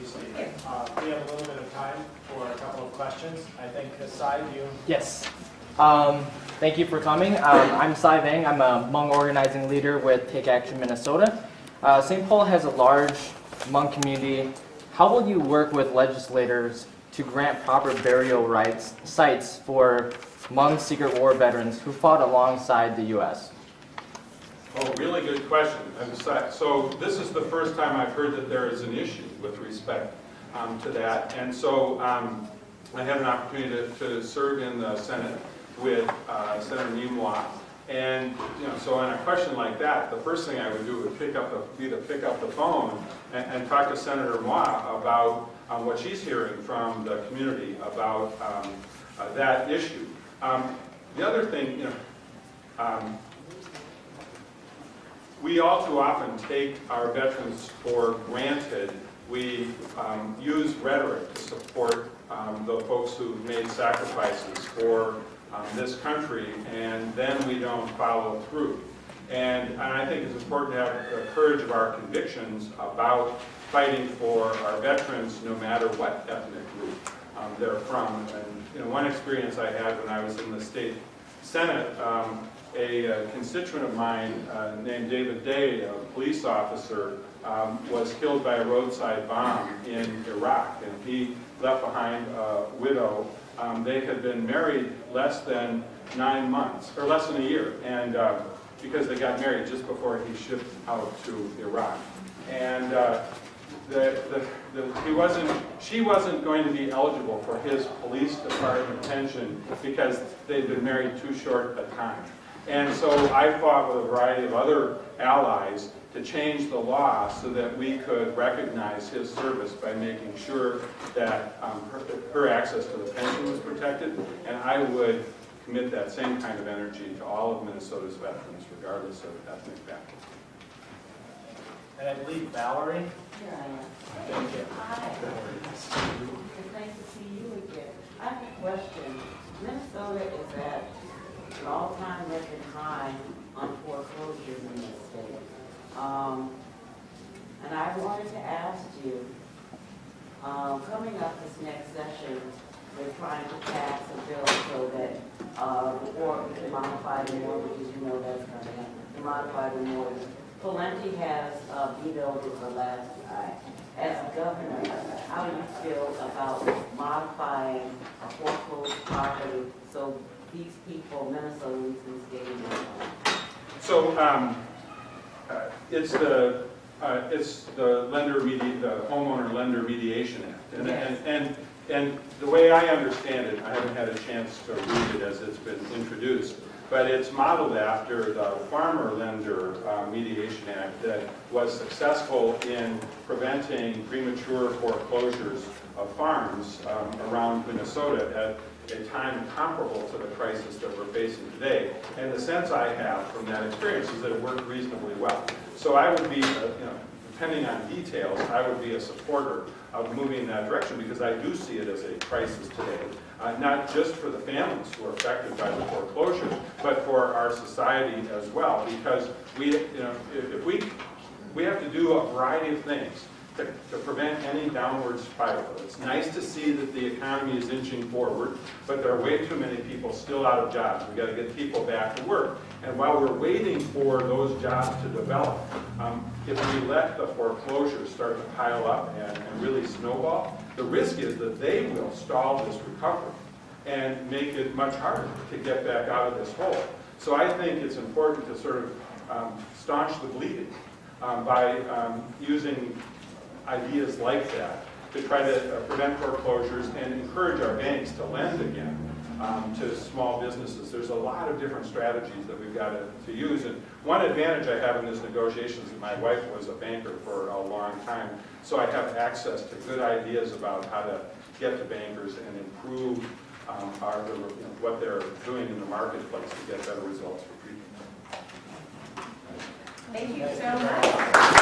you, Steve. We have a little bit of time for a couple of questions. I think Sai, you... Yes. Thank you for coming. I'm Sai Vang. I'm a Hmong organizing leader with Take Action Minnesota. St. Paul has a large Hmong community. How will you work with legislators to grant proper burial sites for Hmong Secret War veterans who fought alongside the U.S.? Oh, really good question. So this is the first time I've heard that there is an issue with respect to that. And so I had an opportunity to serve in the Senate with Senator reNEW.mn. And so on a question like that, the first thing I would do would pick up the phone and talk to Senator reNEW.mn about what she's hearing from the community about that issue. The other thing, we all too often take our veterans for granted. We use rhetoric to support the folks who've made sacrifices for this country, and then we don't follow through. And I think it's important to have the courage of our convictions about fighting for our veterans, no matter what ethnic group they're from. And one experience I had when I was in the state Senate, a constituent of mine named David Day, a police officer, was killed by a roadside bomb in Iraq, and he left behind a widow. They had been married less than 9 months, or less than a year, and because they got married just before he shipped out to Iraq. And she wasn't going to be eligible for his police department pension because they'd been married too short a time. And so I fought with a variety of other allies to change the law so that we could recognize his service by making sure that her access to the pension was protected. And I would commit that same kind of energy to all of Minnesota's veterans, regardless of ethnic background. And I believe Valerie? Here I am. Thank you. Hi. It's nice to see you again. I have a question. Minnesota is at an all-time record high on foreclosures in this state. And I wanted to ask you, coming up this next session, they're trying to pass a bill so that before we can modify the mortgages, you know that's coming up, to modify the mortgage. Valenti has vetoed it the last time. As governor, how do you feel about modifying a foreclosed property so these people, Minnesotans, can stay in their home? So it's the homeowner lender mediation act, and, Yes. and the way I understand it, I haven't had a chance to read it as it's been introduced, but it's modeled after the Farmer Lender Mediation Act that was successful in preventing premature foreclosures of farms around Minnesota at a time comparable to the crisis that we're facing today. And the sense I have from that experience is that it worked reasonably well. So I would be, depending on details, I would be a supporter of moving in that direction because I do see it as a crisis today. Not just for the families who are affected by the foreclosure, but for our society as well. Because we have to do a variety of things to prevent any downward spiral. It's nice to see that the economy is inching forward, but there are way too many people still out of jobs. We've got to get people back to work. And while we're waiting for those jobs to develop, if we let the foreclosures start to pile up and really snowball, the risk is that they will stall this recovery and make it much harder to get back out of this hole. So I think it's important to sort of staunch the bleeding by using ideas like that to try to prevent foreclosures and encourage our banks to lend again to small businesses. There's a lot of different strategies that we've got to use. And one advantage I have in this negotiation is that my wife was a banker for a long time, so I have access to good ideas about how to get to bankers and improve what they're doing in the marketplace to get better results for people. Thank you so much.